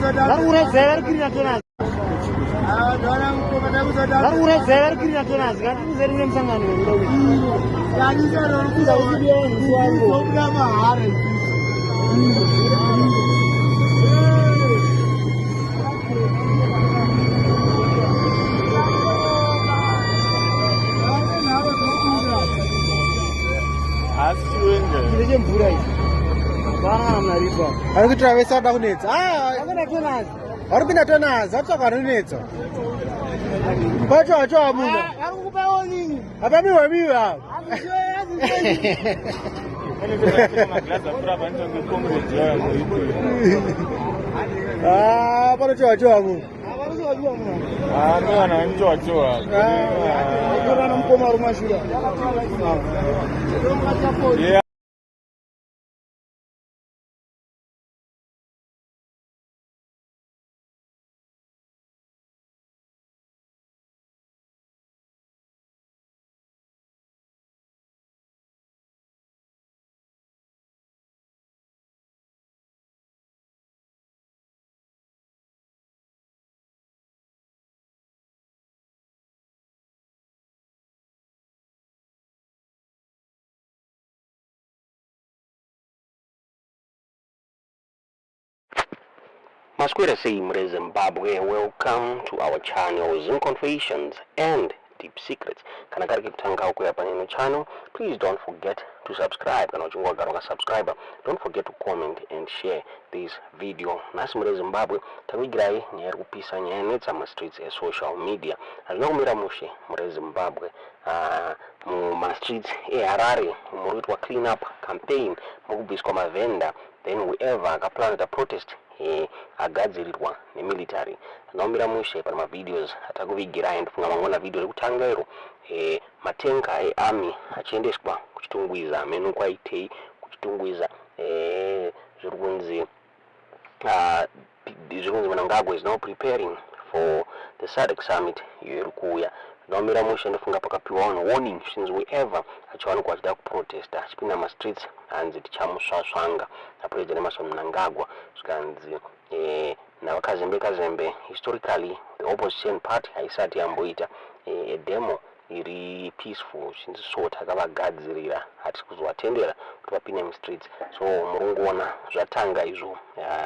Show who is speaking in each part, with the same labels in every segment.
Speaker 1: Are we traveling down it? Are we not on us? That's a carnet. But you are job. About me, where we are. Ah, but you are job. Yeah.
Speaker 2: Masquerade say Zimbabwe, welcome to our channel Zoom Confessions and Deep Secrets. Kana kari kitanga huko hapa nino channel, please don't forget to subscribe. Kana uchungwa garonga subscriber, don't forget to comment and share this video. Nasi mure Zimbabwe, tawigirai nyeri kupisa nyenetsa ma streets e social media. Azinokumira mushe mure Zimbabwe, ma streets e Harare, muruitwa clean up campaign, mukubiswa mavenda, then whoever akaplan the protest agadzirirwa nemilitary. Naomira mushe pa ma videos atakuvigira ndifunga mangona video lekutanga ero matenga army achiendeswa kuchitungwiza menu kwaitei kuchitungwiza zvirukunzi MnangagWa is now preparing for the SADC summit yerikuya. Naomira mushe ndifunga pakapiwa warning since whoever achiwanikwa achida kuprotesta achipinda ma streets anzi tichamusvasvanga apresident Aiswa NaMnangagwa zvikanzi na vakazembe historically the opposition party haisati yamboita a demo iri peaceful chinzi so takavagadzirira hatisi kuzovatendera kuti vapinde mustreets. So murungoona zvatanga izvo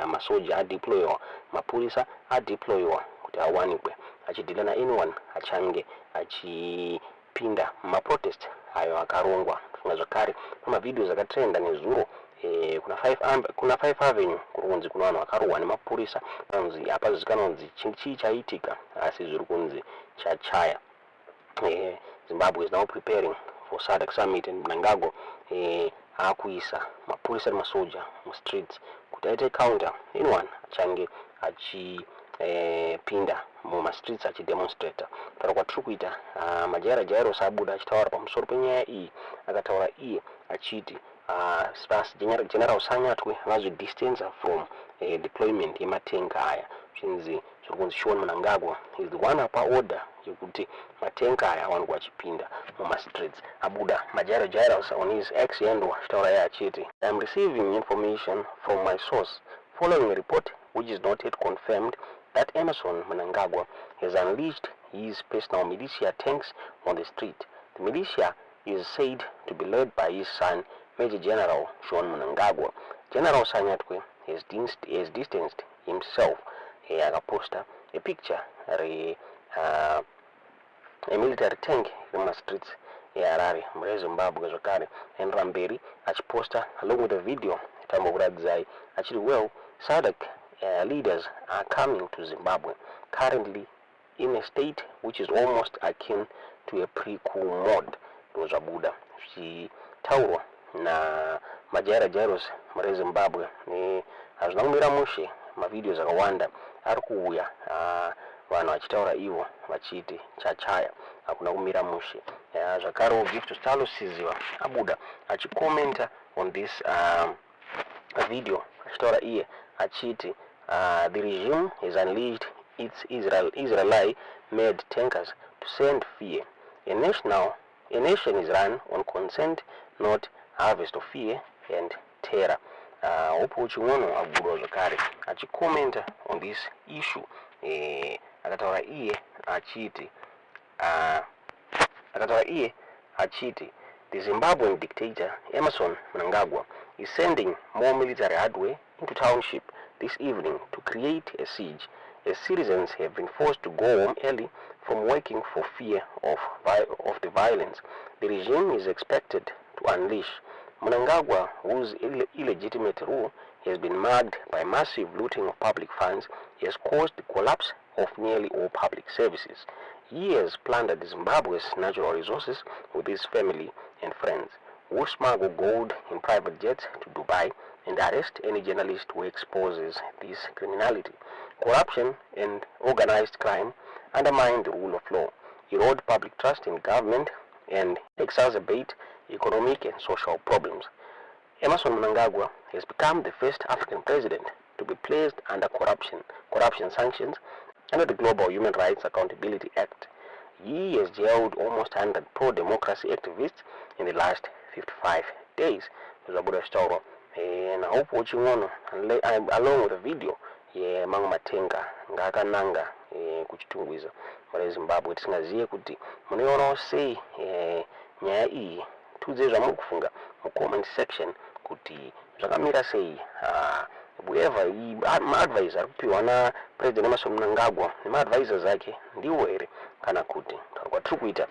Speaker 2: masoja adeployiwa, mapurisa adeployiwa kuti awanikwe achidhila na anyone achange achipinda maprotest ayo akarongwa. Funga zvakare kuna videos akatrenda nezuro kuna 5 avenue kurunzi kuna vanhu vakarohwa nemapurisa kunzi apazikanwa kunzi chii chaitika asi zviri kunzi chachaya. Zimbabwe is now preparing for SADC summit and MnangagWa akuisa mapurisa nemasoja mustreets kuti aite counter anyone achange achipinda mumastreets achidemonstrata. Taura kwatiri kuita majairo sabuda achitaura pamusoro penyaya iyi akataura iye achiti General Sanyatwe vazvidistance from deployment yematenga aya zvinzi zvikunzi MnangagWa is the one apa order yekuti matenga aya awanikwa achipinda mumastreets. Abuda majairo on his X yendo achitaura iye achiti I'm receiving information from my source following a report which is not yet confirmed that Aiswa NaMnangagwa has unleashed his personal militia tanks on the street. The militia is said to be led by his son Major General MnangagWa. General Sanyatwe has distanced himself. Akaposta a picture a military tank in the streets Harare mure Zimbabwe zvakare and Ramberi achiposta along with a video tambokuradzai achiri well SADC leaders are coming to Zimbabwe currently in a state which is almost akin to a pre-coup mode. Ndozvabuda zvichitaurwa na majairos mure Zimbabwe. Hazvina kumira mushe mavideos akawanda ari kuuya vanhu vachitaura ivo vachiti chachaya hakuna kumira mushe. Zvakare Victor Siziva abuda achikomenta on this video achitaura iye achiti the regime has unleashed its Israeli-made tankers to send fear. A nation is run on consent, not harvest of fear and terror. upo ching'ono agudwa zvakare achikomenta on this issue. Akataura iye achiti the Zimbabwean dictator Emmerson Mnangagwa is sending more military hardware into township this evening to create a siege, as citizens have been forced to go home early from working for fear of the violence the regime is expected to unleash. Mnangagwa, whose illegitimate rule has been marked by massive looting of public funds, has caused the collapse of nearly all public services. He has plundered Zimbabwe's natural resources with his family and friends, who smuggle gold in private jets to Dubai and arrest any journalist who exposes this criminality. Corruption and organized crime undermine the rule of law, erode public trust in government, and exacerbate economic and social problems. Emmerson Mnangagwa has become the first African president to be placed under corruption sanctions under the Global Human Rights Accountability Act. He has jailed almost 100 pro-democracy activists in the last 55 days. And I hope watching on along with the video Mang Matenga ngakananga kuchitungwiza muri Zimbabwe tisingaziye kuti munoona sei nyaya iyi tudze zvamuri kufunga mu comment section kuti zvakamira sei. Whoever ma-advisor kupiwa na President Emmerson Mnangagwa nema-advisors ake ndiwo here kana kuti kwatiri kuita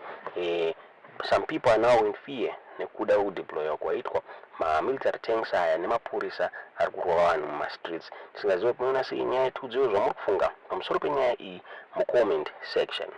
Speaker 2: some people are now in fear nekuda kudeploya kwaitwa ma-military tanks aya nemapurisa ari kurova vanhu muma-streets. Tisingaziva kuti munoona sei nyaya tudzewo zvamuri kufunga pamusoro penyaya iyi mu comment section.